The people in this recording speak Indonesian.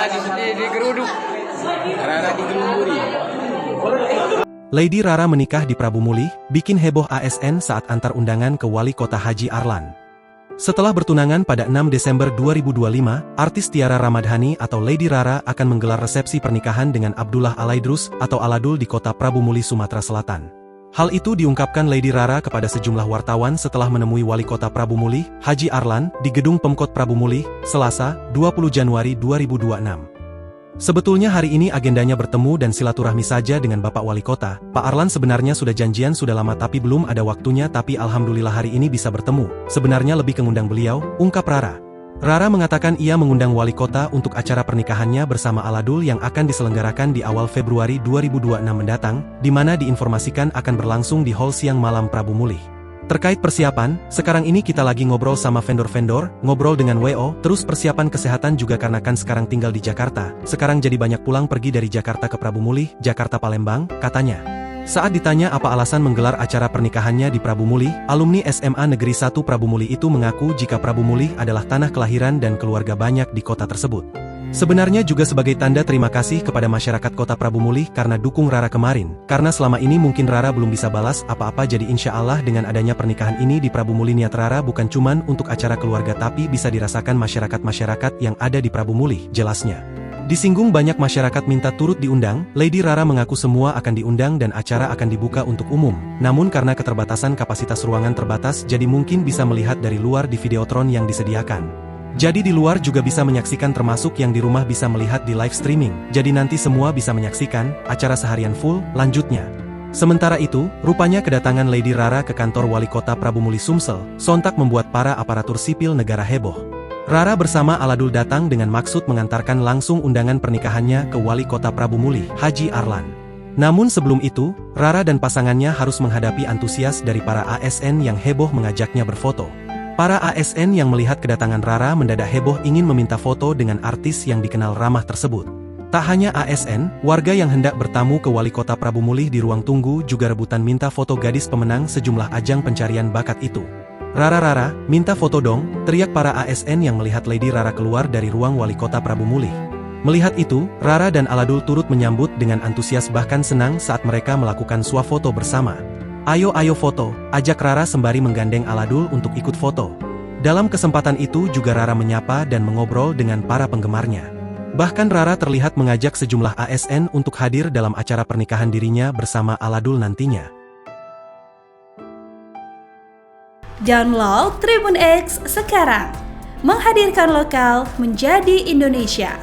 Rara digeruduk. Rara digelumburi. Lady Rara menikah di Prabu Mulih, bikin heboh ASN saat antar undangan ke Wali Kota Haji Arlan. Setelah bertunangan pada 6 Desember 2025, artis Tiara Ramadhani atau Lady Rara akan menggelar resepsi pernikahan dengan Abdullah Alaidrus atau Aladul di kota Prabu Mulih, Sumatera Selatan. Hal itu diungkapkan Lady Rara kepada sejumlah wartawan setelah menemui Wali Kota Prabu Mulih, Haji Arlan, di Gedung Pemkot Prabu Mulih, Selasa, 20 Januari 2026. Sebetulnya hari ini agendanya bertemu dan silaturahmi saja dengan Bapak Wali Kota. Pak Arlan sebenarnya sudah janjian sudah lama tapi belum ada waktunya, tapi alhamdulillah hari ini bisa bertemu. Sebenarnya lebih ke ngundang beliau, ungkap Rara. Rara mengatakan ia mengundang Wali Kota untuk acara pernikahannya bersama Aladul yang akan diselenggarakan di awal Februari 2026 mendatang, di mana diinformasikan akan berlangsung di Hall Siang Malam Prabu Mulih. Terkait persiapan, sekarang ini kita lagi ngobrol sama vendor-vendor, ngobrol dengan WO, terus persiapan kesehatan juga karena kan sekarang tinggal di Jakarta, sekarang jadi banyak pulang pergi dari Jakarta ke Prabu Mulih, Jakarta Palembang, katanya. Saat ditanya apa alasan menggelar acara pernikahannya di Prabu Mulih, alumni SMA Negeri 1 Prabu Mulih itu mengaku jika Prabu Mulih adalah tanah kelahiran dan keluarga banyak di kota tersebut. Sebenarnya juga sebagai tanda terima kasih kepada masyarakat kota Prabu Mulih karena dukung Rara kemarin, karena selama ini mungkin Rara belum bisa balas apa-apa, jadi insya Allah dengan adanya pernikahan ini di Prabu Mulih niat Rara bukan cuman untuk acara keluarga tapi bisa dirasakan masyarakat-masyarakat yang ada di Prabu Mulih, jelasnya. Disinggung banyak masyarakat minta turut diundang, Lady Rara mengaku semua akan diundang dan acara akan dibuka untuk umum, namun karena keterbatasan kapasitas ruangan terbatas jadi mungkin bisa melihat dari luar di Videotron yang disediakan. Jadi di luar juga bisa menyaksikan termasuk yang di rumah bisa melihat di live streaming, jadi nanti semua bisa menyaksikan, acara seharian full, lanjutnya. Sementara itu, rupanya kedatangan Lady Rara ke kantor Wali Kota Prabu Mulih Sumsel, sontak membuat para aparatur sipil negara heboh. Rara bersama Aladul datang dengan maksud mengantarkan langsung undangan pernikahannya ke Wali Kota Prabu Mulih, Haji Arlan. Namun sebelum itu, Rara dan pasangannya harus menghadapi antusias dari para ASN yang heboh mengajaknya berfoto. Para ASN yang melihat kedatangan Rara mendadak heboh ingin meminta foto dengan artis yang dikenal ramah tersebut. Tak hanya ASN, warga yang hendak bertamu ke Wali Kota Prabu Mulih di ruang tunggu juga rebutan minta foto gadis pemenang sejumlah ajang pencarian bakat itu. Rara, minta foto dong, teriak para ASN yang melihat Lady Rara keluar dari ruang Wali Kota Prabu Mulih. Melihat itu, Rara dan Aladul turut menyambut dengan antusias bahkan senang saat mereka melakukan swafoto bersama. Ayo foto, ajak Rara sembari menggandeng Aladul untuk ikut foto. Dalam kesempatan itu juga Rara menyapa dan mengobrol dengan para penggemarnya. Bahkan Rara terlihat mengajak sejumlah ASN untuk hadir dalam acara pernikahan dirinya bersama Aladul nantinya. Download Tribun X sekarang, menghadirkan lokal menjadi Indonesia.